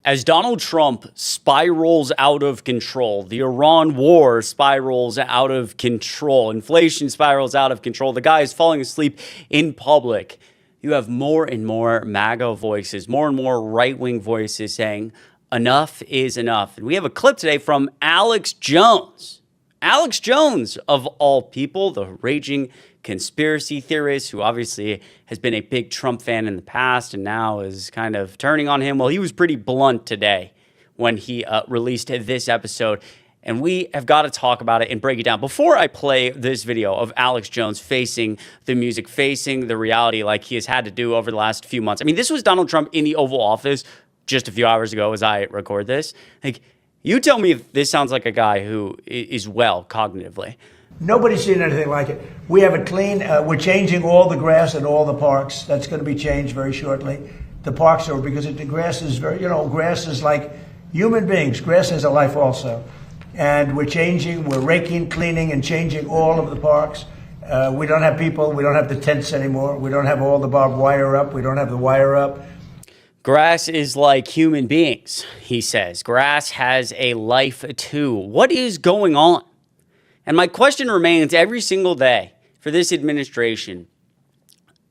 As Donald Trump spirals out of control, the Iran war spirals out of control, inflation spirals out of control, the guy is falling asleep in public, you have more and more MAGA voices, more and more right-wing voices saying, enough is enough. And we have a clip today from Alex Jones. Alex Jones, of all people, the raging conspiracy theorist who obviously has been a big Trump fan in the past and now is kind of turning on him. Well, he was pretty blunt today when he released this episode, and we have got to talk about it and break it down. Before I play this video of Alex Jones facing the music, facing the reality like he has had to do over the last few months. I mean, this was Donald Trump in the Oval Office just a few hours ago as I record this. Like, you tell me if this sounds like a guy who is well cognitively. Nobody's seen anything like it. We have it clean. We're changing all the grass in all the parks. That's going to be changed very shortly. The parks are, because the grass is very, grass is like human beings. Grass has a life also. And we're changing, we're raking, cleaning, and changing all of the parks. We don't have people, we don't have the tents anymore. We don't have all the barbed wire up. We don't have the wire up. Grass is like human beings, he says. Grass has a life too. What is going on? And my question remains every single day for this administration,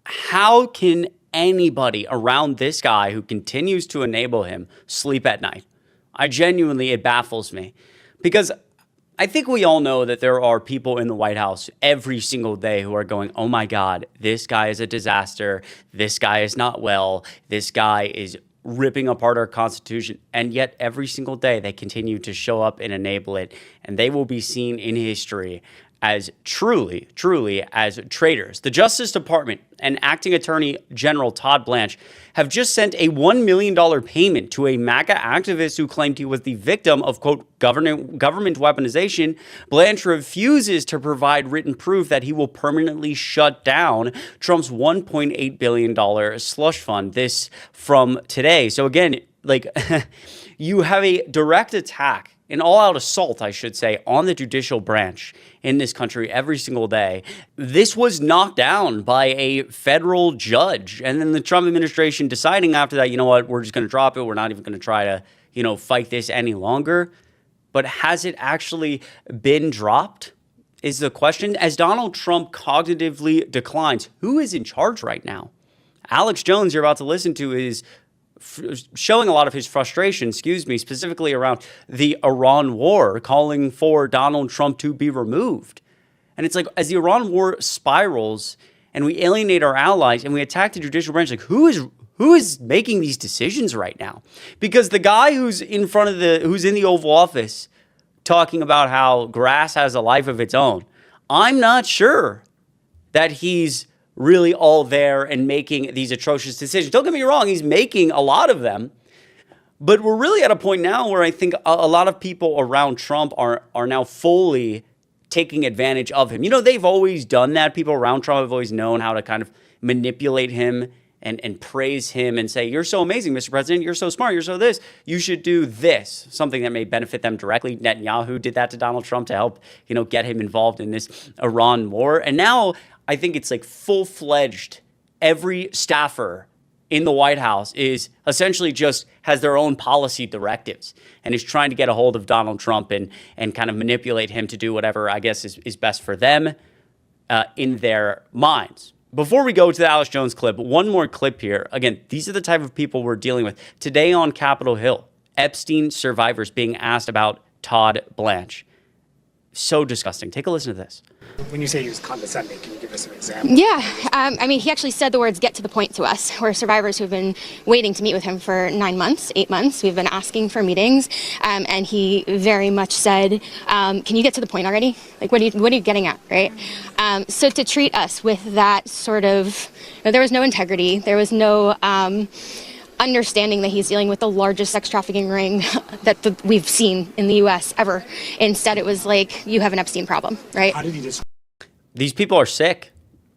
how can anybody around this guy who continues to enable him sleep at night? It baffles me. Because I think we all know that there are people in the White House every single day who are going, oh my God, this guy is a disaster. This guy is not well. This guy is ripping apart our Constitution. And yet every single day they continue to show up and enable it. And they will be seen in history as truly as traitors. The Justice Department and Acting Attorney General Todd Blanche have just sent a $1 million payment to a MAGA activist who claimed he was the victim of, quote, government weaponization. Blanche refuses to provide written proof that he will permanently shut down Trump's $1.8 billion slush fund. This from today. So again, like, you have a direct attack, an all-out assault, I should say, on the judicial branch in this country every single day. This was knocked down by a federal judge. And then the Trump administration deciding after that, you know what, we're just going to drop it. We're not even going to try to, fight this any longer. But has it actually been dropped is the question. As Donald Trump cognitively declines, who is in charge right now? Alex Jones, you're about to listen to, is showing a lot of his frustration, specifically around the Iran war, calling for Donald Trump to be removed. And it's like, as the Iran war spirals and we alienate our allies and we attack the judicial branch, like, who is making these decisions right now? Because the guy who's in the Oval Office talking about how grass has a life of its own, I'm not sure that he's really all there and making these atrocious decisions. Don't get me wrong, he's making a lot of them. But we're really at a point now where I think a lot of people around Trump are now fully taking advantage of him. They've always done that. People around Trump have always known how to kind of manipulate him and praise him and say, you're so amazing, Mr. President. You're so smart. You're so this. You should do this, something that may benefit them directly. Netanyahu did that to Donald Trump to help, get him involved in this Iran war. And now I think it's like full-fledged. Every staffer in the White House is essentially just has their own policy directives and is trying to get a hold of Donald Trump and kind of manipulate him to do whatever I guess is best for them in their minds. Before we go to the Alex Jones clip, one more clip here. Again, these are the type of people we're dealing with. Today on Capitol Hill, Epstein survivors being asked about Todd Blanche. So disgusting. Take a listen to this. When you say he was condescending, can you give us an example? Yeah, he actually said the words, get to the point to us. We're survivors who've been waiting to meet with him for 9 months, 8 months. We've been asking for meetings, and he very much said, can you get to the point already? Like, what are you getting at, right? So to treat us with that sort of, there was no integrity, there was no understanding that he's dealing with the largest sex trafficking ring that we've seen in the U.S. ever. Instead, it was like, you have an Epstein problem, right? How did he just... These people are sick.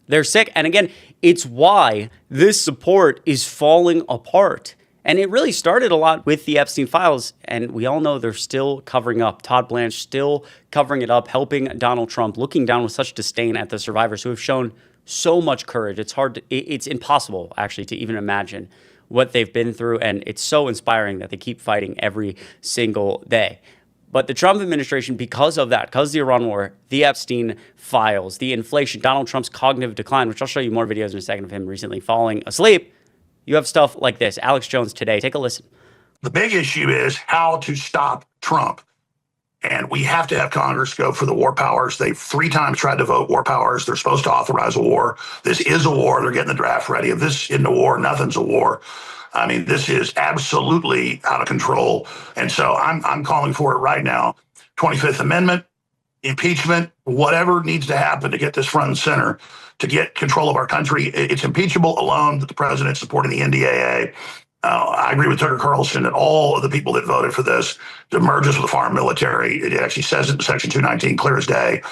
They're sick. And again, it's why this support is falling apart. And it really started a lot with the Epstein files. And we all know they're still covering up. Todd Blanche still covering it up, helping Donald Trump, looking down with such disdain at the survivors who have shown so much courage. It's impossible, actually, to even imagine what they've been through, and it's so inspiring that they keep fighting every single day. But the Trump administration, because of that, because of the Iran war, the Epstein files, the inflation, Donald Trump's cognitive decline, which I'll show you more videos in a second of him recently falling asleep, you have stuff like this. Alex Jones today. Take a listen. The big issue is how to stop Trump. And we have to have Congress go for the war powers. They've 3 times tried to vote war powers. They're supposed to authorize a war. This is a war. They're getting the draft ready. If this isn't a war, nothing's a war. I mean, this is absolutely out of control. And so I'm calling for it right now. 25th Amendment, impeachment, whatever needs to happen to get this front and center, to get control of our country. It's impeachable alone that the president's supporting the NDAA. I agree with Tucker Carlson and all of the people that voted for this. The mergers with the foreign military, it actually says it in Section 219, clear as day,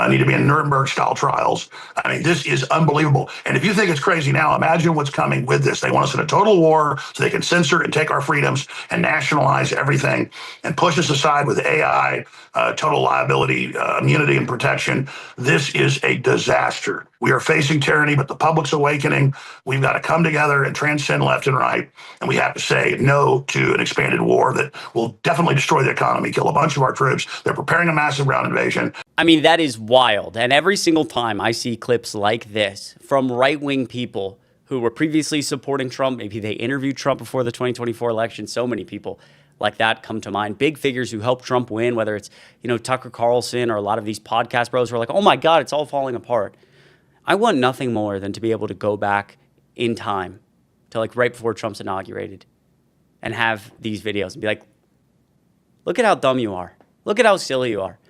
need to be in Nuremberg-style trials. I mean, this is unbelievable. And if you think it's crazy now, imagine what's coming with this. They want us in a total war so they can censor and take our freedoms and nationalize everything and push us aside with AI, total liability, immunity and protection. This is a disaster. We are facing tyranny, but the public's awakening. We've got to come together and transcend left and right. And we have to say no to an expanded war that will definitely destroy the economy, kill a bunch of our troops. They're preparing a massive ground invasion. I mean, that is wild. And every single time I see clips like this from right-wing people who were previously supporting Trump, maybe they interviewed Trump before the 2024 election, so many people like that come to mind. Big figures who helped Trump win, whether it's, Tucker Carlson or a lot of these podcast bros who are like, oh my God, it's all falling apart. I want nothing more than to be able to go back in time to like right before Trump's inaugurated and have these videos and be like, look at how dumb you are. Look at how silly you are.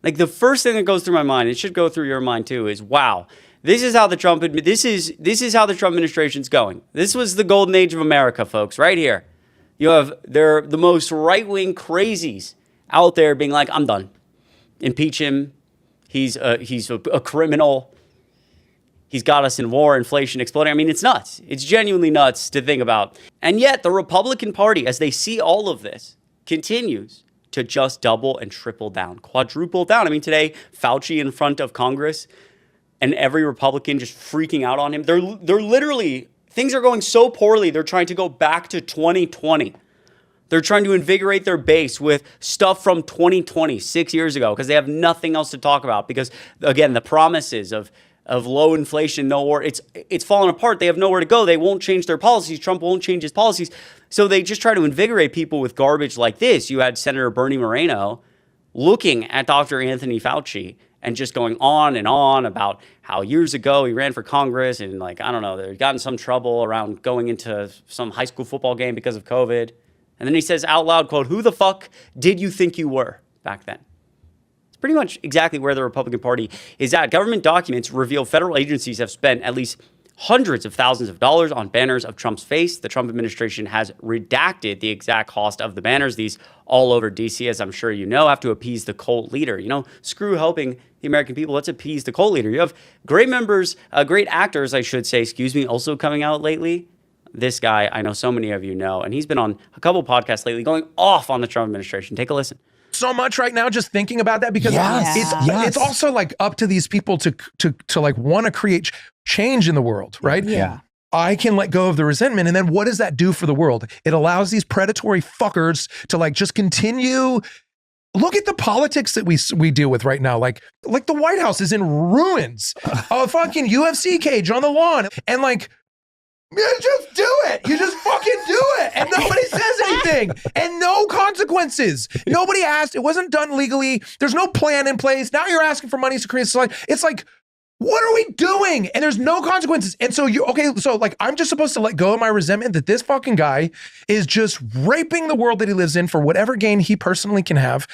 Like the first thing that goes through my mind, it should go through your mind too, is wow, this is how the Trump administration's going. This was the golden age of America, folks, right here. They're the most right-wing crazies out there being like, I'm done. Impeach him. He's a criminal. He's got us in war, inflation exploding. I mean, it's nuts. It's genuinely nuts to think about. And yet the Republican Party, as they see all of this, continues to just double and triple down, quadruple down. I mean, today, Fauci in front of Congress and every Republican just freaking out on him. They're literally, things are going so poorly, they're trying to go back to 2020. They're trying to invigorate their base with stuff from 2020, 6 years ago, because they have nothing else to talk about. Because, again, the promises of low inflation, no war, it's fallen apart. They have nowhere to go. They won't change their policies. Trump won't change his policies. So they just try to invigorate people with garbage like this. You had Senator Bernie Moreno looking at Dr. Anthony Fauci and just going on and on about how years ago he ran for Congress and, like, I don't know, they got in some trouble around going into some high school football game because of COVID. And then he says out loud, quote, who the fuck did you think you were back then? It's pretty much exactly where the Republican Party is at. Government documents reveal federal agencies have spent at least hundreds of thousands of dollars on banners of Trump's face. The Trump administration has redacted the exact cost of the banners. These all over D.C., as I'm sure you know, have to appease the cult leader. Screw helping the American people. Let's appease the cult leader. You have great actors, I should say, also coming out lately. This guy, I know so many of you know, and he's been on a couple podcasts lately going off on the Trump administration. Take a listen. So much right now just thinking about that because it's also like up to these people to like want to create change in the world, right? Yeah. I can let go of the resentment. And then what does that do for the world? It allows these predatory fuckers to like just continue. Look at the politics that we deal with right now. Like the White House is in ruins. A fucking UFC cage on the lawn. And like, you just do it. You just fucking do it. And nobody says anything. And no consequences. Nobody asked. It wasn't done legally. There's no plan in place. Now you're asking for money to create society. It's like, what are we doing? And there's no consequences. And so I'm just supposed to let go of my resentment that this fucking guy is just raping the world that he lives in for whatever gain he personally can have.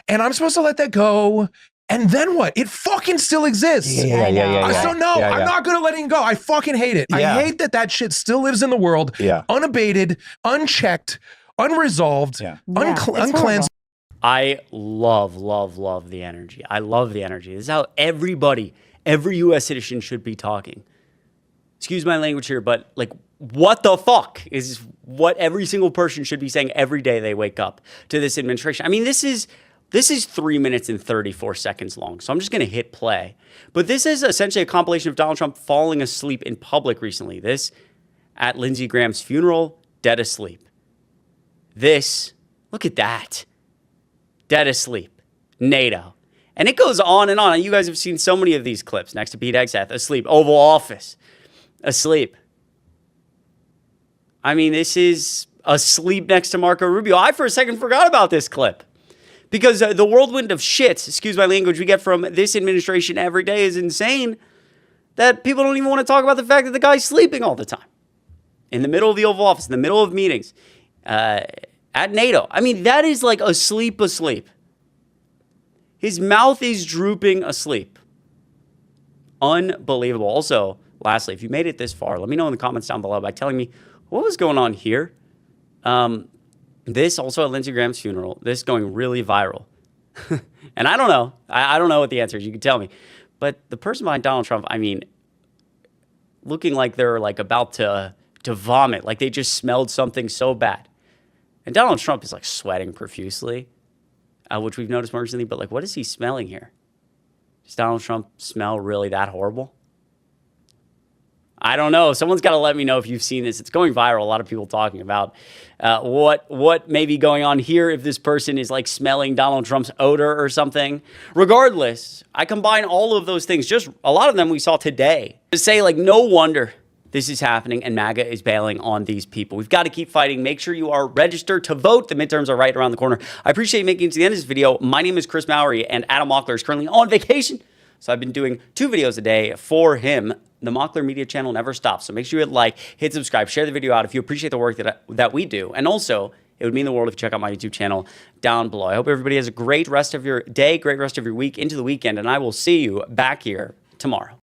And I'm supposed to let that go. And then what? It fucking still exists. Yeah. So no, I'm not going to let it go. I fucking hate it. Yeah. I hate that shit still lives in the world, unabated, unchecked, unresolved, uncleansed. I love the energy. I love the energy. This is how every U.S. citizen should be talking. Excuse my language here, but like, what the fuck is what every single person should be saying every day they wake up to this administration. I mean, this is 3 minutes and 34 seconds long, so I'm just going to hit play. But this is essentially a compilation of Donald Trump falling asleep in public recently. This at Lindsey Graham's funeral, dead asleep. This, look at that. Dead asleep. NATO. And it goes on and on. You guys have seen so many of these clips. Next to Pete Hegseth, asleep. Oval Office, asleep. I mean, this is asleep next to Marco Rubio. I, for a second, forgot about this clip. Because the whirlwind of shit, excuse my language, we get from this administration every day is insane that people don't even want to talk about the fact that the guy's sleeping all the time. In the middle of the Oval Office, in the middle of meetings, at NATO. I mean, that is like asleep. His mouth is drooping asleep. Unbelievable. Also, lastly, if you made it this far, let me know in the comments down below by telling me what was going on here. This also at Lindsey Graham's funeral, this going really viral. And I don't know. I don't know what the answer is. You can tell me. But the person behind Donald Trump, I mean, looking like they're like about to vomit, like they just smelled something so bad. And Donald Trump is like sweating profusely, which we've noticed more recently. But like, what is he smelling here? Does Donald Trump smell really that horrible? I don't know. Someone's got to let me know if you've seen this. It's going viral. A lot of people talking about what may be going on here if this person is like smelling Donald Trump's odor or something. Regardless, I combine all of those things, just a lot of them we saw today, to say like, no wonder this is happening and MAGA is bailing on these people. We've got to keep fighting. Make sure you are registered to vote. The midterms are right around the corner. I appreciate you making it to the end of this video. My name is Chris Mowry and Adam Mockler is currently on vacation. So I've been doing 2 videos a day for him. The Mockler Media channel never stops. So make sure you hit like, hit subscribe, share the video out if you appreciate the work that we do. And also, it would mean the world if you check out my YouTube channel down below. I hope everybody has a great rest of your day, great rest of your week into the weekend, and I will see you back here tomorrow.